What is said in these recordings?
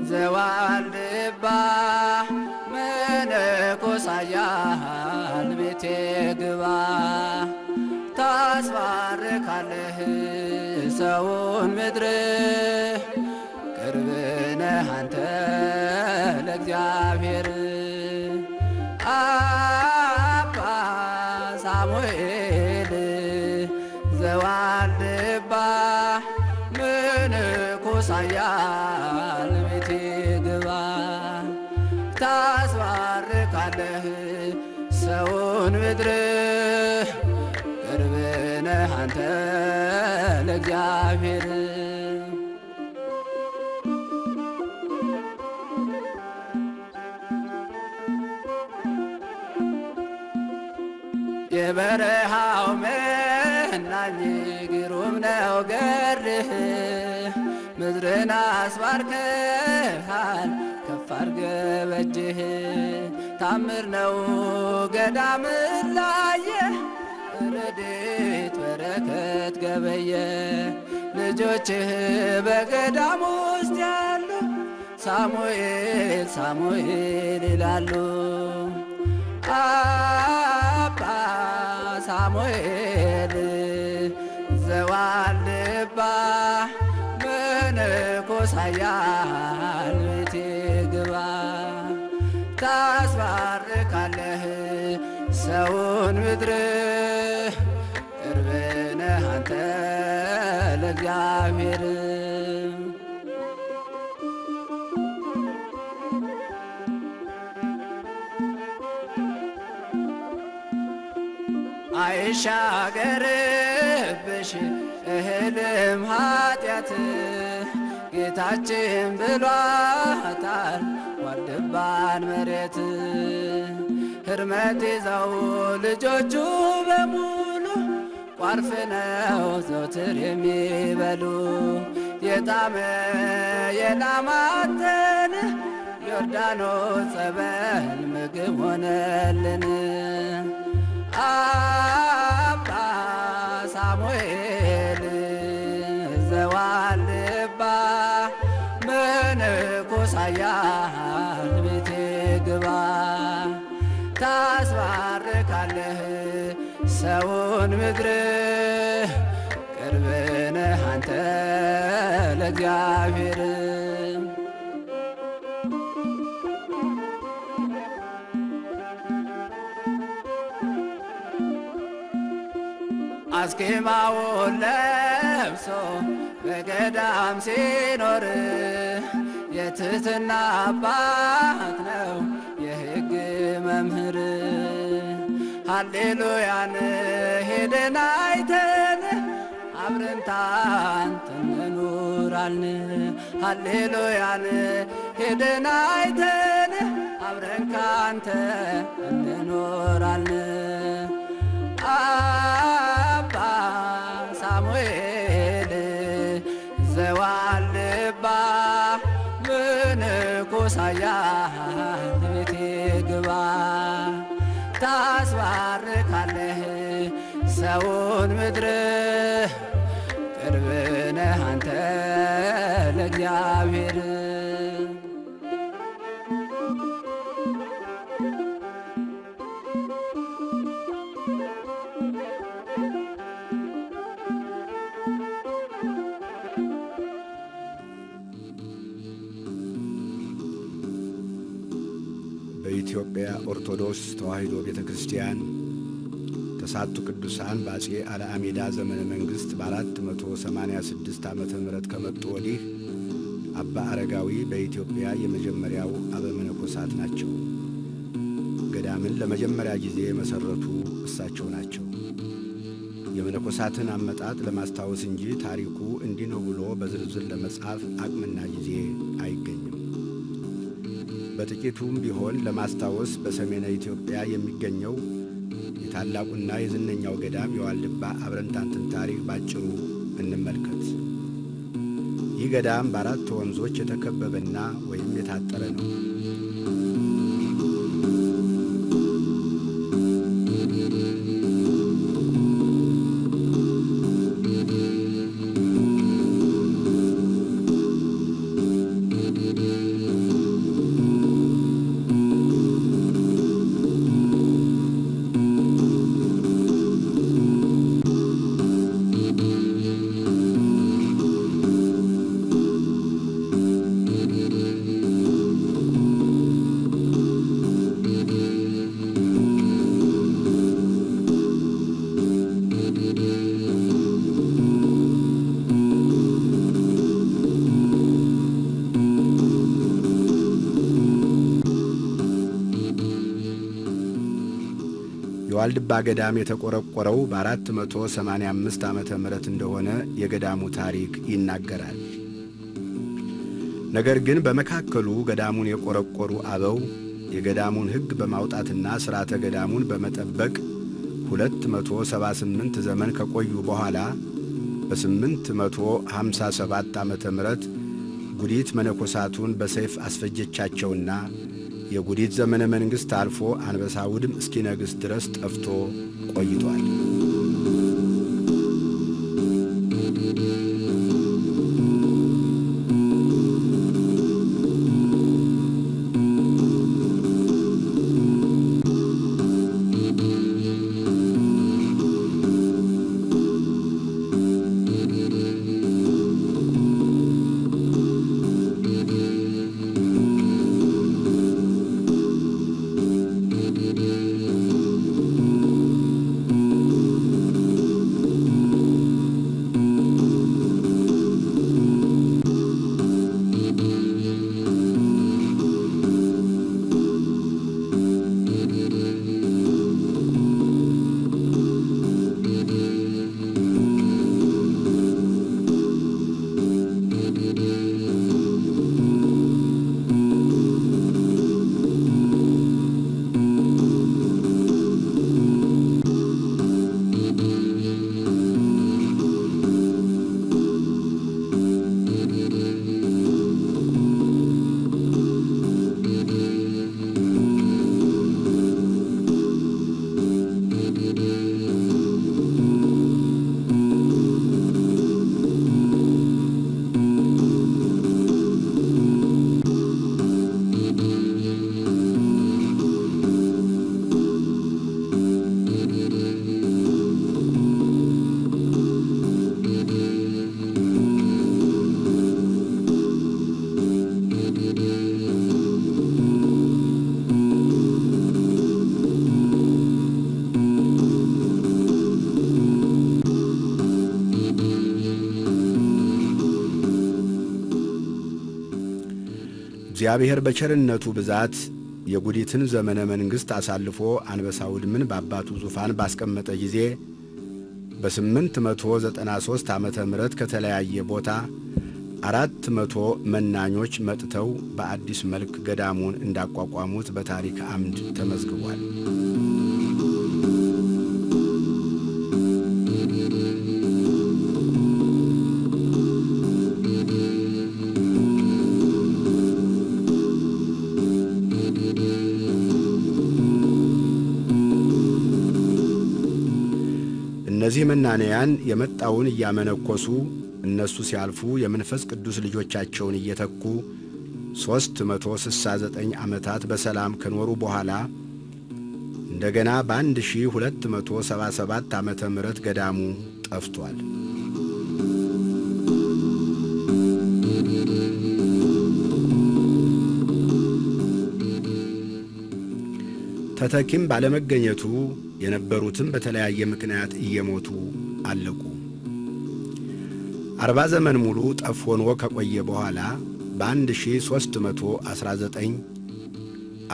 ዘዋልድባ መነኮሳያን ቤቴ ግባ ታስባርካለህ ሰውን ምድር ቅርብ ነህ አንተ ለእግዚአብሔር። አባ ሳሙኤል ዘዋልድባ መነኮሳያን ቤቴ ግባ ታስባርካለህ ሰውን ምድር ቅርብ ነህ አንተ ለእግዚአብሔር። የበረሃው መናኝ ግሩም ነው ገድልህ ምድርን አስባርከሃል ከፍ አድርገህ በእጅህ። ታምር ነው ገዳምን ላየ ረድኤት በረከት ገበየ። ልጆችህ በገዳም ውስጥ ያሉ ሳሙኤል ሳሙኤል ይላሉ። አባ ሳሙኤል ዘዋልድባ መነኮሳያን ቤቴ ግባ ታስባርካለህ ሰውን ምድር ቅርብ ነህ አንተ ለእግዚአብሔር። አይሻገርብሽ እህልም ኃጢአት ጌታችን ብሏታል ዋልድባን መሬት። ሕርመት ይዘው ልጆቹ በሙሉ ቋርፍ ነው ዘውትር የሚበሉ። የጣመ የላማተን ዮርዳኖስ ጸበል ምግብ ሆነልን። አባ ሳሙኤል ዘዋልድባ መነኮሳያን ቤቴ ግባ ታስባርካለህ ሰውን ምድር ቅርብ ነህ አንተ ለእግዚአብሔር። አስኬማውን ለብሶ በገዳም ሲኖር የትሕትና አባት ነው የሕግ መምህር። ሃሌሉያን ሄደን አይተን አብረን ታንተን እንኖራለን። ሃሌሉያን ሄደን አይተን አብረን ካንተ እንኖራለን። አባ ሳሙኤል ዘዋልድባ መነኮሳያን ቤቴ ግባ ታስባርካለህ ሰውን ምድር ቅርብ ነህ አንተ ለእግዚአብሔር። በኢትዮጵያ ኦርቶዶክስ ተዋሕዶ ቤተ ክርስቲያን ተሳቱ ቅዱሳን በአፄ አልዓሜዳ ዘመነ መንግሥት በ486 ዓመተ ምህረት ከመጡ ወዲህ አባ አረጋዊ በኢትዮጵያ የመጀመሪያው አበመነኮሳት ናቸው። ገዳምን ለመጀመሪያ ጊዜ የመሠረቱ እሳቸው ናቸው። የመነኮሳትን አመጣጥ ለማስታወስ እንጂ ታሪኩ እንዲህ ነው ብሎ በዝርዝር ለመጻፍ አቅምና ጊዜ አይገኝም። በጥቂቱም ቢሆን ለማስታወስ በሰሜነ ኢትዮጵያ የሚገኘው የታላቁና የዝነኛው ገዳም የዋልድባ አብረንታንትን ታሪክ ባጭሩ እንመልከት። ይህ ገዳም በ4 ወንዞች የተከበበና ወይም የታጠረ ነው። የዋልድባ ገዳም የተቆረቆረው በ485 ዓመተ ምህረት እንደሆነ የገዳሙ ታሪክ ይናገራል። ነገር ግን በመካከሉ ገዳሙን የቆረቆሩ አበው የገዳሙን ሕግ በማውጣትና ሥርዓተ ገዳሙን በመጠበቅ 278 ዘመን ከቆዩ በኋላ በ857 ዓመተ ምህረት ጉዲት መነኮሳቱን በሰይፍ አስፈጀቻቸውና የጉዲት ዘመነ መንግሥት አልፎ አንበሳ ውድም እስኪነግስ ድረስ ጠፍቶ ቆይቷል። እግዚአብሔር በቸርነቱ ብዛት የጉዲትን ዘመነ መንግሥት አሳልፎ አንበሳ ውድምን በአባቱ ዙፋን ባስቀመጠ ጊዜ በ893 ዓመተ ምህረት ከተለያየ ቦታ 400 መናኞች መጥተው በአዲስ መልክ ገዳሙን እንዳቋቋሙት በታሪክ አምድ ተመዝግቧል። እነዚህ መናንያን የመጣውን እያመነኮሱ እነሱ ሲያልፉ የመንፈስ ቅዱስ ልጆቻቸውን እየተኩ 369 ዓመታት በሰላም ከኖሩ በኋላ እንደገና በ1277 ዓመተ ምህረት ገዳሙ ጠፍቷል። ተተኪም ባለመገኘቱ የነበሩትም በተለያየ ምክንያት እየሞቱ አለቁ። 40 ዘመን ሙሉ ጠፍ ሆኖ ከቆየ በኋላ በ1319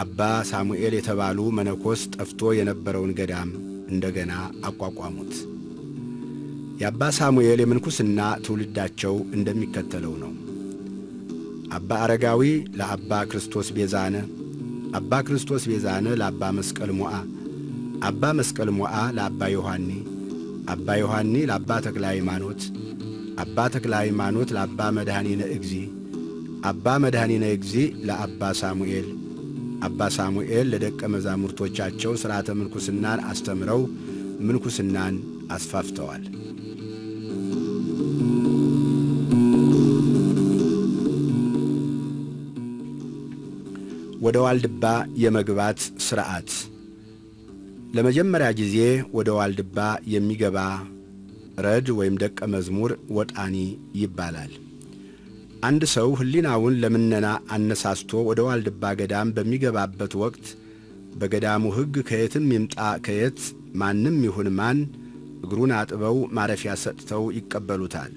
አባ ሳሙኤል የተባሉ መነኮስ ጠፍቶ የነበረውን ገዳም እንደገና አቋቋሙት። የአባ ሳሙኤል የምንኩስና ትውልዳቸው እንደሚከተለው ነው። አባ አረጋዊ ለአባ ክርስቶስ ቤዛነ፣ አባ ክርስቶስ ቤዛነ ለአባ መስቀል ሞዓ፣ አባ መስቀል ሞዓ ለአባ ዮሐኒ፣ አባ ዮሐኒ ለአባ ተክለ ሃይማኖት፣ አባ ተክለ ሃይማኖት ለአባ መድኃኒነ እግዚ፣ አባ መድኃኒነ እግዚ ለአባ ሳሙኤል፣ አባ ሳሙኤል ለደቀ መዛሙርቶቻቸው ሥርዓተ ምንኩስናን አስተምረው ምንኩስናን አስፋፍተዋል። ወደ ዋልድባ የመግባት ሥርዓት። ለመጀመሪያ ጊዜ ወደ ዋልድባ የሚገባ ረድ ወይም ደቀ መዝሙር ወጣኒ ይባላል። አንድ ሰው ሕሊናውን ለምነና አነሳስቶ ወደ ዋልድባ ገዳም በሚገባበት ወቅት በገዳሙ ሕግ ከየትም ይምጣ ከየት ማንም ይሁን ማን እግሩን አጥበው ማረፊያ ሰጥተው ይቀበሉታል።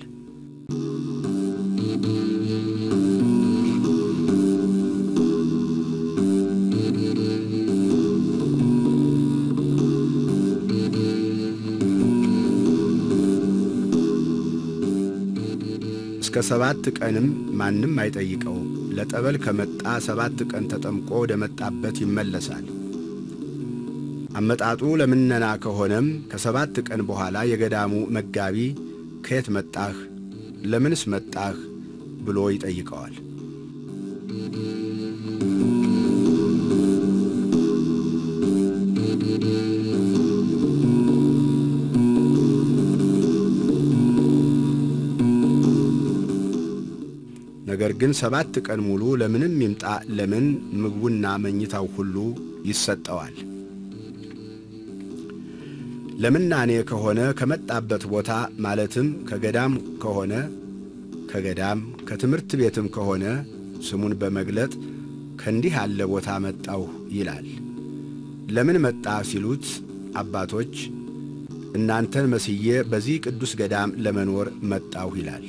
እስከ 7 ቀንም ማንም አይጠይቀው። ለጠበል ከመጣ 7 ቀን ተጠምቆ ወደ መጣበት ይመለሳል። አመጣጡ ለምነና ከሆነም ከ7 ቀን በኋላ የገዳሙ መጋቢ ከየት መጣህ፣ ለምንስ መጣህ ብሎ ይጠይቀዋል። ነገር ግን 7 ቀን ሙሉ ለምንም ይምጣ ለምን ምግቡና መኝታው ሁሉ ይሰጠዋል። ለምናኔ ከሆነ ከመጣበት ቦታ ማለትም ከገዳም ከሆነ ከገዳም፣ ከትምህርት ቤትም ከሆነ ስሙን በመግለጥ ከእንዲህ ያለ ቦታ መጣሁ ይላል። ለምን መጣ ሲሉት አባቶች እናንተን መስዬ በዚህ ቅዱስ ገዳም ለመኖር መጣሁ ይላል።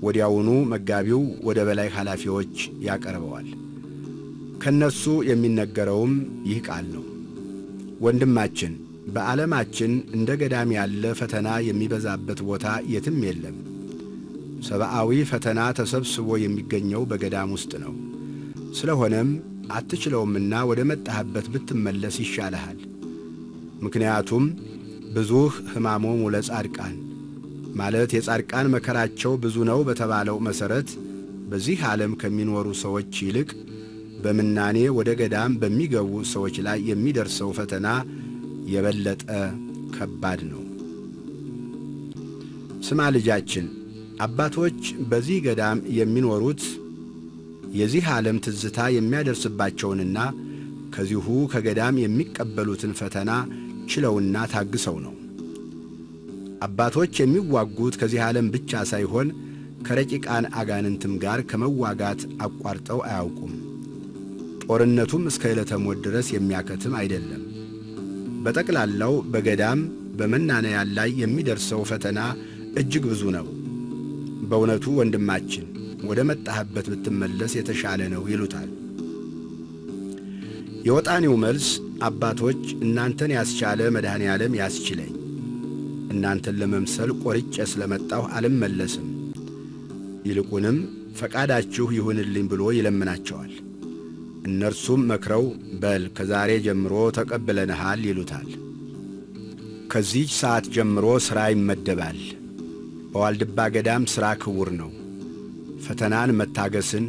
ወዲያውኑ መጋቢው ወደ በላይ ኃላፊዎች ያቀርበዋል። ከነሱ የሚነገረውም ይህ ቃል ነው። ወንድማችን በዓለማችን እንደ ገዳም ያለ ፈተና የሚበዛበት ቦታ የትም የለም። ሰብአዊ ፈተና ተሰብስቦ የሚገኘው በገዳም ውስጥ ነው። ስለሆነም አትችለውምና ወደ መጣህበት ብትመለስ ይሻልሃል። ምክንያቱም ብዙህ ሕማሞሙ ለጻድቃን ማለት የጻድቃን መከራቸው ብዙ ነው በተባለው መሠረት በዚህ ዓለም ከሚኖሩ ሰዎች ይልቅ በምናኔ ወደ ገዳም በሚገቡ ሰዎች ላይ የሚደርሰው ፈተና የበለጠ ከባድ ነው። ስማ ልጃችን፣ አባቶች በዚህ ገዳም የሚኖሩት የዚህ ዓለም ትዝታ የሚያደርስባቸውንና ከዚሁ ከገዳም የሚቀበሉትን ፈተና ችለውና ታግሰው ነው። አባቶች የሚዋጉት ከዚህ ዓለም ብቻ ሳይሆን ከረቂቃን አጋንንትም ጋር ከመዋጋት አቋርጠው አያውቁም። ጦርነቱም እስከ ዕለተ ሞት ድረስ የሚያከትም አይደለም። በጠቅላላው በገዳም በመናንያን ላይ የሚደርሰው ፈተና እጅግ ብዙ ነው። በእውነቱ ወንድማችን ወደ መጣህበት ብትመለስ የተሻለ ነው ይሉታል። የወጣኒው መልስ አባቶች እናንተን ያስቻለ መድኃኔ ዓለም ያስችለኝ፣ እናንተን ለመምሰል ቆርጬ ስለመጣሁ አልመለስም፣ ይልቁንም ፈቃዳችሁ ይሁንልኝ ብሎ ይለምናቸዋል። እነርሱም መክረው በል ከዛሬ ጀምሮ ተቀብለንሃል ይሉታል። ከዚህች ሰዓት ጀምሮ ሥራ ይመደባል። በዋልድባ ገዳም ሥራ ክቡር ነው። ፈተናን መታገስን፣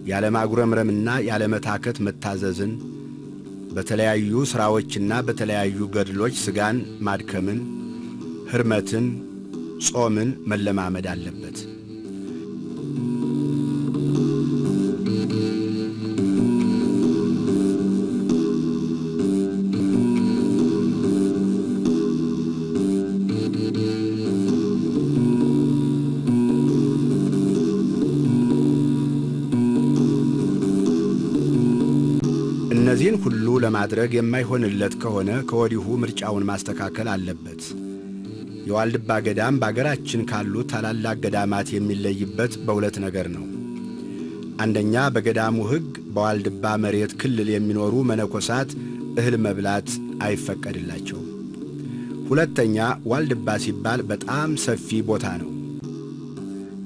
ያለማጉረምረምና ያለመታከት መታዘዝን፣ በተለያዩ ሥራዎችና በተለያዩ ገድሎች ሥጋን ማድከምን፣ ሕርመትን፣ ጾምን መለማመድ አለበት። እነዚህን ሁሉ ለማድረግ የማይሆንለት ከሆነ ከወዲሁ ምርጫውን ማስተካከል አለበት። የዋልድባ ገዳም በአገራችን ካሉ ታላላቅ ገዳማት የሚለይበት በሁለት ነገር ነው። አንደኛ፣ በገዳሙ ሕግ በዋልድባ መሬት ክልል የሚኖሩ መነኮሳት እህል መብላት አይፈቀድላቸውም። ሁለተኛ፣ ዋልድባ ሲባል በጣም ሰፊ ቦታ ነው።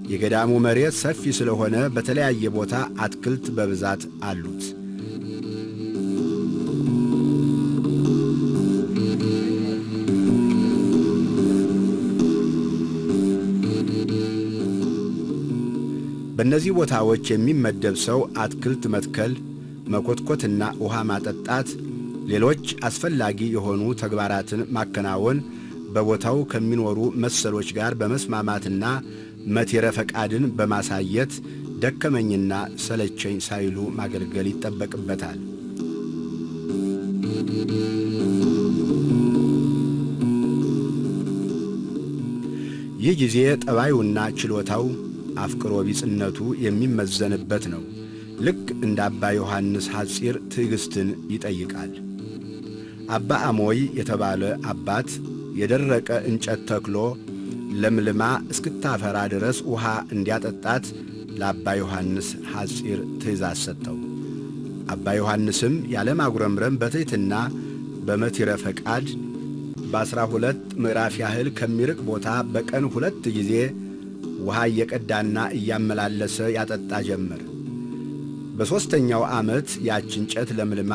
የገዳሙ መሬት ሰፊ ስለሆነ በተለያየ ቦታ አትክልት በብዛት አሉት። በእነዚህ ቦታዎች የሚመደብ ሰው አትክልት መትከል፣ መኮትኮትና ውሃ ማጠጣት፣ ሌሎች አስፈላጊ የሆኑ ተግባራትን ማከናወን፣ በቦታው ከሚኖሩ መሰሎች ጋር በመስማማትና መቴረ ፈቃድን በማሳየት ደከመኝና ሰለቸኝ ሳይሉ ማገልገል ይጠበቅበታል። ይህ ጊዜ ጠባዩና ችሎታው አፍቅሮ ቢጽነቱ የሚመዘንበት ነው። ልክ እንደ አባ ዮሐንስ ሐጺር ትዕግሥትን ይጠይቃል። አባ አሞይ የተባለ አባት የደረቀ እንጨት ተክሎ ለምልማ እስክታፈራ ድረስ ውሃ እንዲያጠጣት ለአባ ዮሐንስ ሐጺር ትእዛዝ ሰጠው። አባ ዮሐንስም ያለማጉረምረም በትሕትና በመቲረ ፈቃድ በ12 ምዕራፍ ያህል ከሚርቅ ቦታ በቀን 2 ጊዜ ውሃ እየቀዳና እያመላለሰ ያጠጣ ጀመር። በሦስተኛው ዓመት ያች እንጨት ለምልማ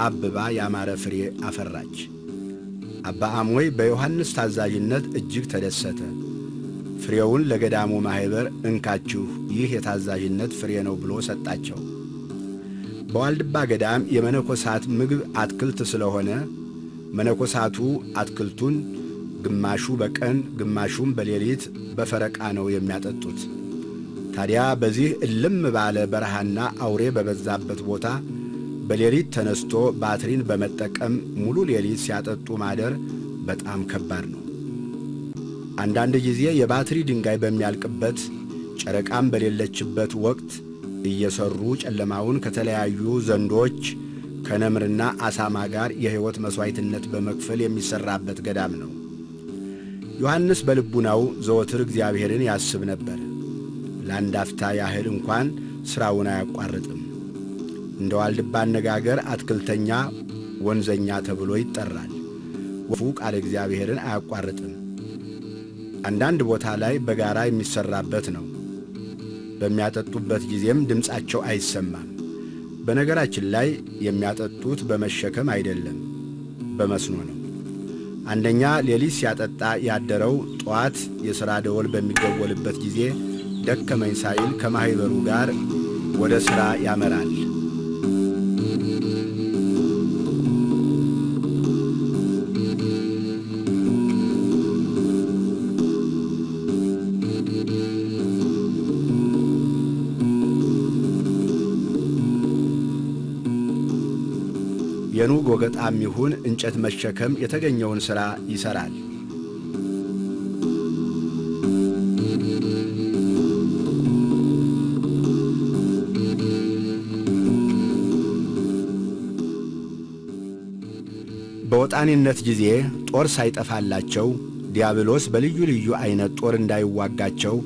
አብባ ያማረ ፍሬ አፈራች። አባ አሞይ በዮሐንስ ታዛዥነት እጅግ ተደሰተ። ፍሬውን ለገዳሙ ማኅበር እንካችሁ፣ ይህ የታዛዥነት ፍሬ ነው ብሎ ሰጣቸው። በዋልድባ ገዳም የመነኮሳት ምግብ አትክልት ስለሆነ መነኮሳቱ አትክልቱን ግማሹ በቀን ግማሹም በሌሊት በፈረቃ ነው የሚያጠጡት። ታዲያ በዚህ እልም ባለ በረሃና አውሬ በበዛበት ቦታ በሌሊት ተነስቶ ባትሪን በመጠቀም ሙሉ ሌሊት ሲያጠጡ ማደር በጣም ከባድ ነው። አንዳንድ ጊዜ የባትሪ ድንጋይ በሚያልቅበት ጨረቃም በሌለችበት ወቅት እየሰሩ ጨለማውን ከተለያዩ ዘንዶች ከነምርና አሳማ ጋር የሕይወት መሥዋዕትነት በመክፈል የሚሠራበት ገዳም ነው። ዮሐንስ በልቡናው ዘወትር እግዚአብሔርን ያስብ ነበር። ለአንድ አፍታ ያህል እንኳን ሥራውን አያቋርጥም። እንደ ዋልድባ አነጋገር አትክልተኛ ወንዘኛ ተብሎ ይጠራል። ወፉ ቃል እግዚአብሔርን አያቋርጥም። አንዳንድ ቦታ ላይ በጋራ የሚሠራበት ነው። በሚያጠጡበት ጊዜም ድምፃቸው አይሰማም። በነገራችን ላይ የሚያጠጡት በመሸከም አይደለም፣ በመስኖ ነው። አንደኛ ሌሊት ሲያጠጣ ያደረው ጠዋት የሥራ ደወል በሚደወልበት ጊዜ ደከመኝ ሳይል ከማኅበሩ ጋር ወደ ሥራ ያመራል። የኑግ ወገጣም ይሁን እንጨት መሸከም የተገኘውን ሥራ ይሠራል። በወጣኒነት ጊዜ ጦር ሳይጠፋላቸው ዲያብሎስ በልዩ ልዩ ዐይነት ጦር እንዳይዋጋቸው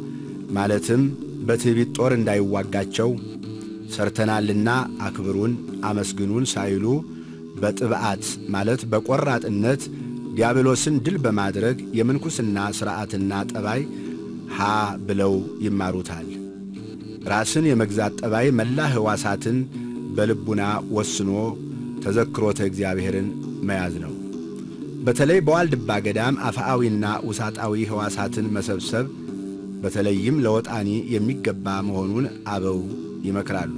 ማለትም በትዕቢት ጦር እንዳይዋጋቸው ሰርተናልና አክብሩን አመስግኑን ሳይሉ በጥብዓት ማለት በቆራጥነት ዲያብሎስን ድል በማድረግ የምንኩስና ሥርዓትና ጠባይ ሃ ብለው ይማሩታል። ራስን የመግዛት ጠባይ መላ ሕዋሳትን በልቡና ወስኖ ተዘክሮተ እግዚአብሔርን መያዝ ነው። በተለይ በዋልድባ ገዳም አፍአዊና ውሳጣዊ ሕዋሳትን መሰብሰብ በተለይም ለወጣኒ የሚገባ መሆኑን አበው ይመክራሉ።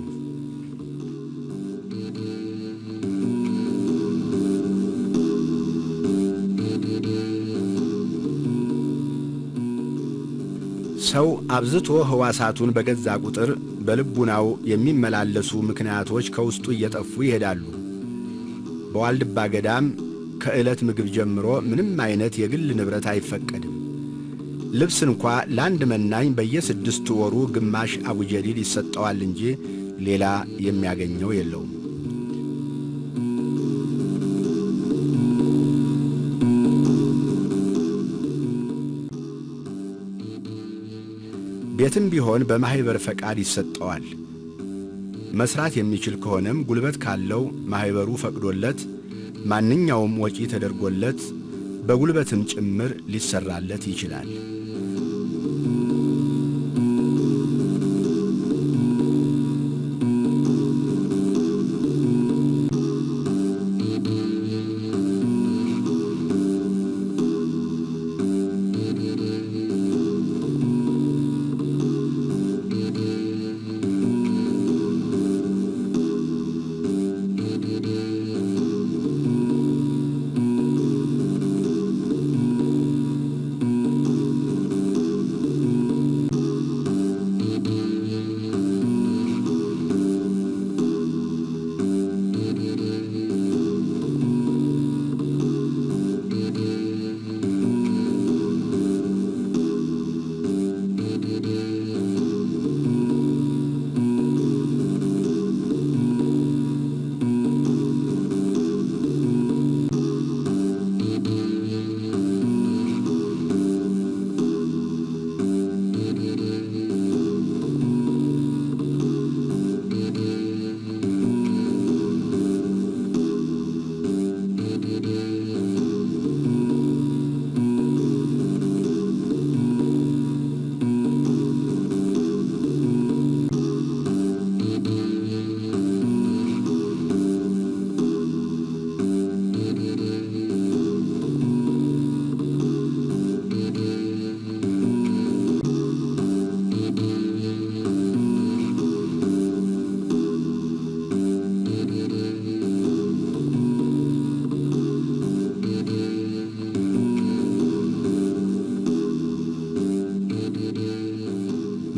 ሰው አብዝቶ ሕዋሳቱን በገዛ ቁጥር በልቡናው የሚመላለሱ ምክንያቶች ከውስጡ እየጠፉ ይሄዳሉ። በዋልድባ ገዳም ከዕለት ምግብ ጀምሮ ምንም አይነት የግል ንብረት አይፈቀድም። ልብስ እንኳ ለአንድ መናኝ በየ6 ወሩ ግማሽ አቡጀዲድ ይሰጠዋል እንጂ ሌላ የሚያገኘው የለውም። ቤትም ቢሆን በማኅበር ፈቃድ ይሰጠዋል። መሥራት የሚችል ከሆነም ጉልበት ካለው ማኅበሩ ፈቅዶለት ማንኛውም ወጪ ተደርጎለት በጉልበትም ጭምር ሊሰራለት ይችላል።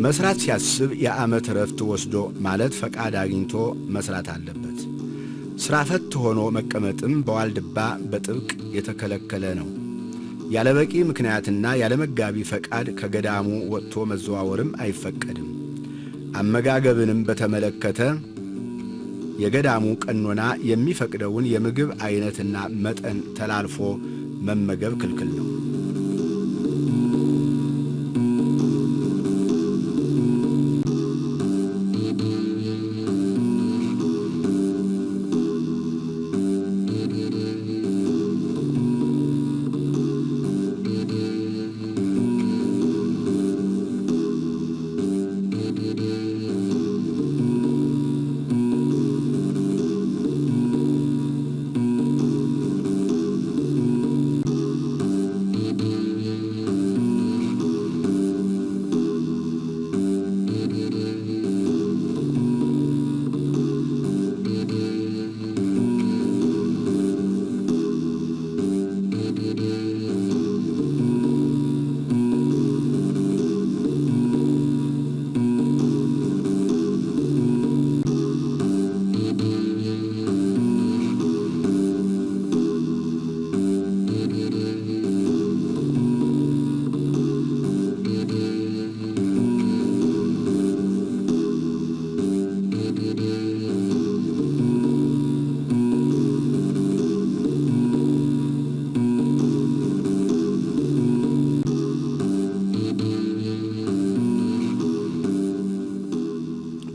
መስራት ሲያስብ የዓመት ረፍት ወስዶ ማለት ፈቃድ አግኝቶ መስራት አለበት። ሥራ ፈት ሆኖ መቀመጥም በዋልድባ በጥብቅ የተከለከለ ነው። ያለ በቂ ምክንያትና ያለ መጋቢ ፈቃድ ከገዳሙ ወጥቶ መዘዋወርም አይፈቀድም። አመጋገብንም በተመለከተ የገዳሙ ቀኖና የሚፈቅደውን የምግብ አይነትና መጠን ተላልፎ መመገብ ክልክል ነው።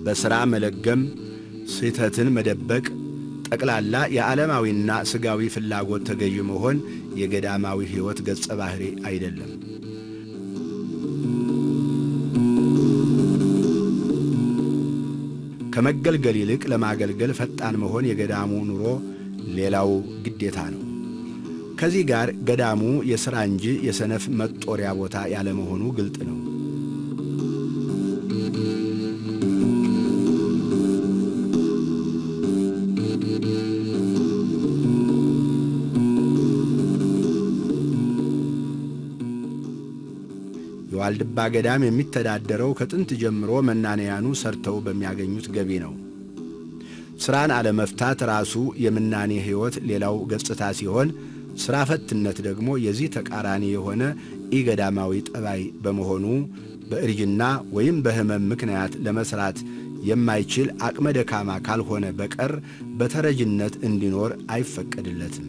በሥራ መለገም፣ ስህተትን መደበቅ፣ ጠቅላላ የዓለማዊና ሥጋዊ ፍላጎት ተገዥ መሆን የገዳማዊ ሕይወት ገጸ ባህሪ አይደለም። ከመገልገል ይልቅ ለማገልገል ፈጣን መሆን የገዳሙ ኑሮ ሌላው ግዴታ ነው። ከዚህ ጋር ገዳሙ የሥራ እንጂ የሰነፍ መጦሪያ ቦታ ያለመሆኑ ግልጥ ነው። የዋልድባ ገዳም የሚተዳደረው ከጥንት ጀምሮ መናንያኑ ሰርተው በሚያገኙት ገቢ ነው። ሥራን አለመፍታት ራሱ የምናኔ ሕይወት ሌላው ገጽታ ሲሆን፣ ሥራ ፈትነት ደግሞ የዚህ ተቃራኒ የሆነ ኢገዳማዊ ጠባይ በመሆኑ በእርጅና ወይም በሕመም ምክንያት ለመሥራት የማይችል አቅመ ደካማ ካልሆነ በቀር በተረጅነት እንዲኖር አይፈቀድለትም።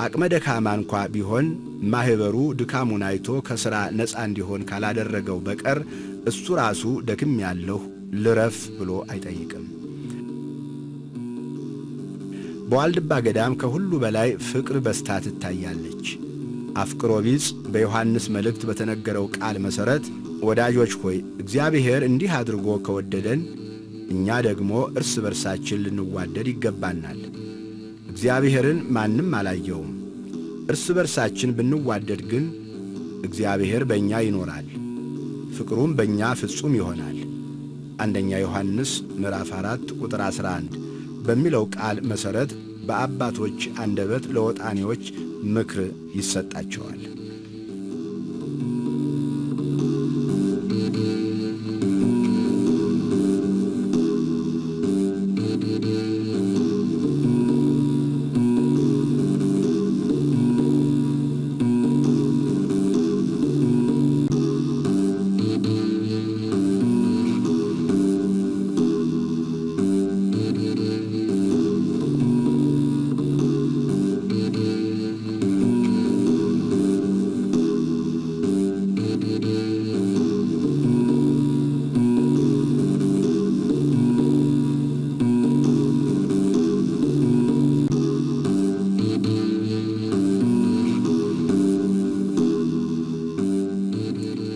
አቅመ ደካማ እንኳ ቢሆን ማኅበሩ ድካሙን አይቶ ከሥራ ነፃ እንዲሆን ካላደረገው በቀር እሱ ራሱ ደክም ያለሁ ልረፍ ብሎ አይጠይቅም። በዋልድባ ገዳም ከሁሉ በላይ ፍቅር በስታ ትታያለች። አፍቅሮ ቢጽ በዮሐንስ መልእክት በተነገረው ቃል መሠረት ወዳጆች ሆይ እግዚአብሔር እንዲህ አድርጎ ከወደደን እኛ ደግሞ እርስ በርሳችን ልንዋደድ ይገባናል። እግዚአብሔርን ማንም አላየውም። እርስ በርሳችን ብንዋደድ ግን እግዚአብሔር በእኛ ይኖራል፣ ፍቅሩም በእኛ ፍጹም ይሆናል። አንደኛ ዮሐንስ ምዕራፍ 4 ቁጥር 11 በሚለው ቃል መሠረት በአባቶች አንደበት ለወጣኔዎች ምክር ይሰጣቸዋል።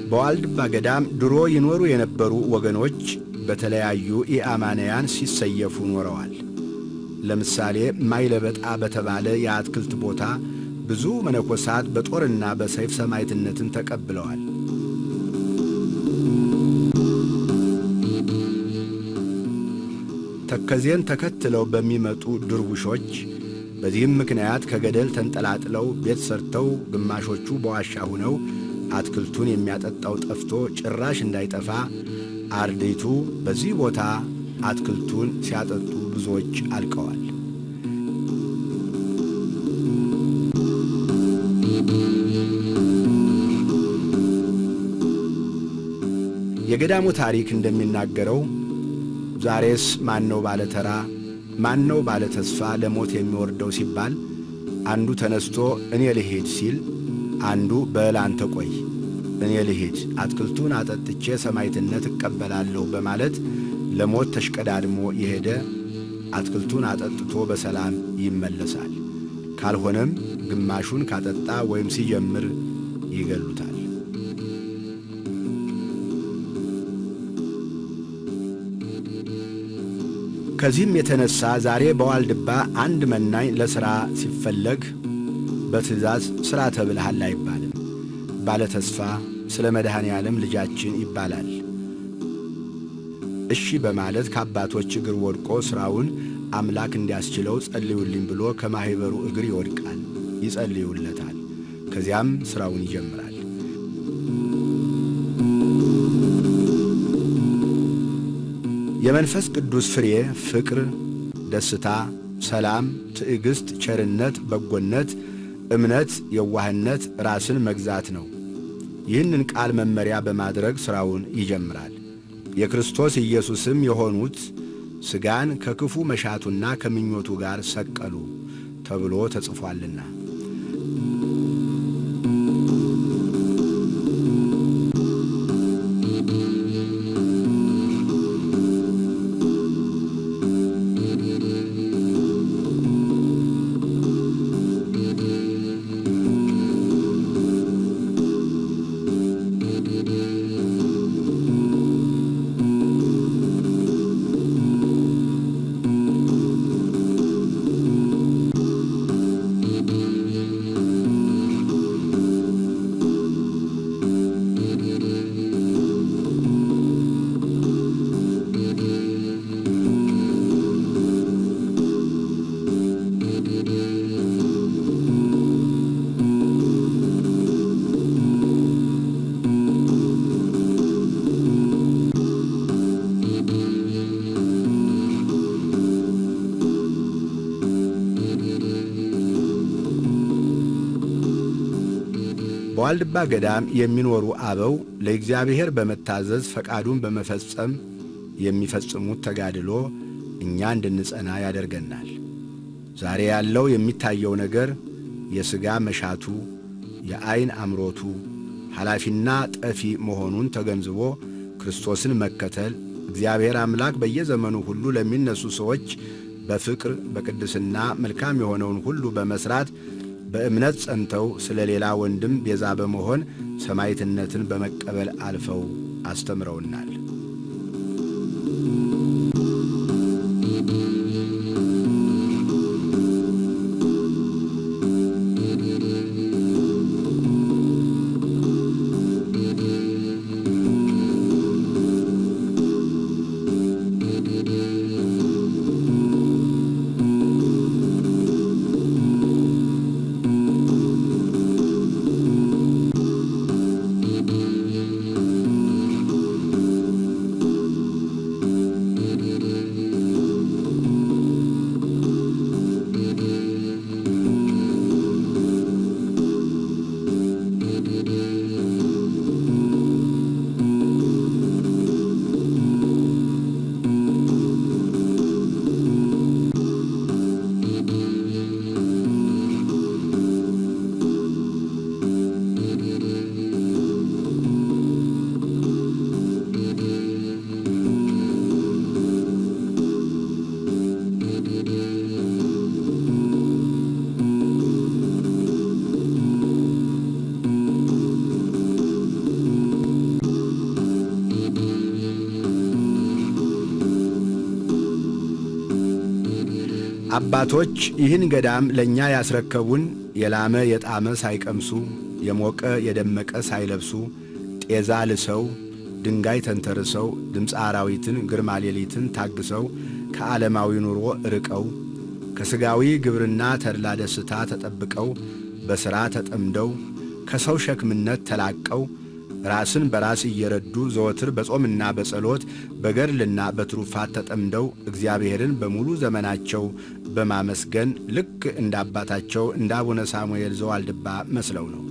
በዋልድባ ገዳም ድሮ ይኖሩ የነበሩ ወገኖች በተለያዩ ኢአማንያን ሲሰየፉ ኖረዋል። ለምሳሌ ማይለበጣ በተባለ የአትክልት ቦታ ብዙ መነኮሳት በጦርና በሰይፍ ሰማዕትነትን ተቀብለዋል። ተከዜን ተከትለው በሚመጡ ድርውሾች በዚህም ምክንያት ከገደል ተንጠላጥለው ቤት ሰርተው ግማሾቹ በዋሻ ሆነው አትክልቱን የሚያጠጣው ጠፍቶ ጭራሽ እንዳይጠፋ አርድእቱ በዚህ ቦታ አትክልቱን ሲያጠጡ ብዙዎች አልቀዋል። የገዳሙ ታሪክ እንደሚናገረው ዛሬስ ማነው ባለተራ ማነው ባለ ተስፋ ለሞት የሚወርደው ሲባል አንዱ ተነስቶ እኔ ልሄድ ሲል አንዱ በል አንተ ቆይ እኔ ልሄድ አትክልቱን አጠጥቼ ሰማዕትነት እቀበላለሁ በማለት ለሞት ተሽቀዳድሞ የሄደ አትክልቱን አጠጥቶ በሰላም ይመለሳል። ካልሆነም ግማሹን ካጠጣ ወይም ሲጀምር ይገሉታል። ከዚህም የተነሳ ዛሬ በዋልድባ አንድ መናኝ ለሥራ ሲፈለግ በትእዛዝ ሥራ ተብልሃል አይባልም። ባለ ተስፋ ስለ መድኃኔ ዓለም ልጃችን ይባላል። እሺ በማለት ከአባቶች እግር ወድቆ ሥራውን አምላክ እንዲያስችለው ጸልዩልኝ ብሎ ከማኅበሩ እግር ይወድቃል፣ ይጸልዩለታል። ከዚያም ሥራውን ይጀምራል። የመንፈስ ቅዱስ ፍሬ ፍቅር፣ ደስታ፣ ሰላም፣ ትዕግሥት፣ ቸርነት፣ በጎነት፣ እምነት፣ የዋህነት፣ ራስን መግዛት ነው። ይህንን ቃል መመሪያ በማድረግ ሥራውን ይጀምራል። የክርስቶስ ኢየሱስም የሆኑት ሥጋን ከክፉ መሻቱና ከምኞቱ ጋር ሰቀሉ ተብሎ ተጽፏልና። በዋልድባ ገዳም የሚኖሩ አበው ለእግዚአብሔር በመታዘዝ ፈቃዱን በመፈጸም የሚፈጽሙት ተጋድሎ እኛ እንድንጸና ያደርገናል። ዛሬ ያለው የሚታየው ነገር የሥጋ መሻቱ፣ የዐይን አምሮቱ ኃላፊና ጠፊ መሆኑን ተገንዝቦ ክርስቶስን መከተል እግዚአብሔር አምላክ በየዘመኑ ሁሉ ለሚነሱ ሰዎች በፍቅር በቅድስና መልካም የሆነውን ሁሉ በመሥራት በእምነት ጸንተው ስለ ሌላ ወንድም ቤዛ በመሆን ሰማዕትነትን በመቀበል አልፈው አስተምረውናል። አባቶች ይህን ገዳም ለእኛ ያስረከቡን የላመ የጣመ ሳይቀምሱ የሞቀ የደመቀ ሳይለብሱ ጤዛ ልሰው ድንጋይ ተንተርሰው ድምፀ አራዊትን ግርማ ሌሊትን ታግሰው ከዓለማዊ ኑሮ ርቀው ከሥጋዊ ግብርና ተድላ ደስታ ተጠብቀው በሥራ ተጠምደው ከሰው ሸክምነት ተላቀው ራስን በራስ እየረዱ ዘወትር በጾምና በጸሎት በገድልና በትሩፋት ተጠምደው እግዚአብሔርን በሙሉ ዘመናቸው በማመስገን ልክ እንደ አባታቸው እንደ አቡነ ሳሙኤል ዘዋልድባ መስለው ነው።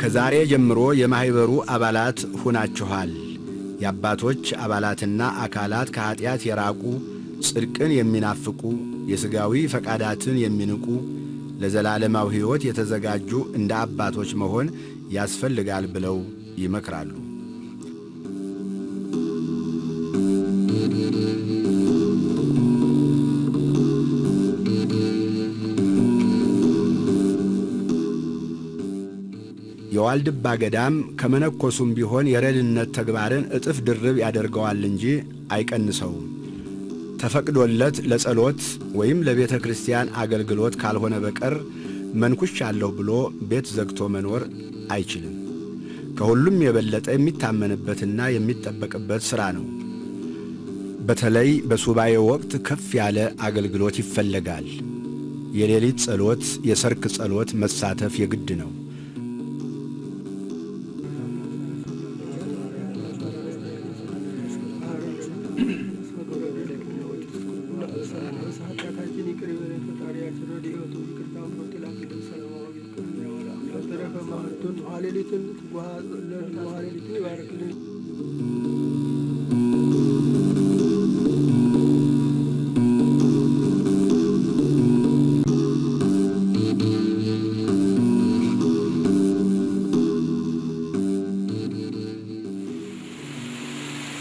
ከዛሬ ጀምሮ የማህበሩ አባላት ሆናችኋል። የአባቶች አባላትና አካላት ከኃጢአት የራቁ ጽድቅን የሚናፍቁ የሥጋዊ ፈቃዳትን የሚንቁ ለዘላለማዊ ሕይወት የተዘጋጁ እንደ አባቶች መሆን ያስፈልጋል ብለው ይመክራሉ። የዋልድባ ገዳም ከመነኮሱም ቢሆን የረድነት ተግባርን እጥፍ ድርብ ያደርገዋል እንጂ አይቀንሰውም። ተፈቅዶለት ለጸሎት ወይም ለቤተ ክርስቲያን አገልግሎት ካልሆነ በቀር መንኩሻለሁ ብሎ ቤት ዘግቶ መኖር አይችልም። ከሁሉም የበለጠ የሚታመንበትና የሚጠበቅበት ሥራ ነው። በተለይ በሱባኤ ወቅት ከፍ ያለ አገልግሎት ይፈለጋል። የሌሊት ጸሎት፣ የሰርክ ጸሎት መሳተፍ የግድ ነው። ሌሊቱን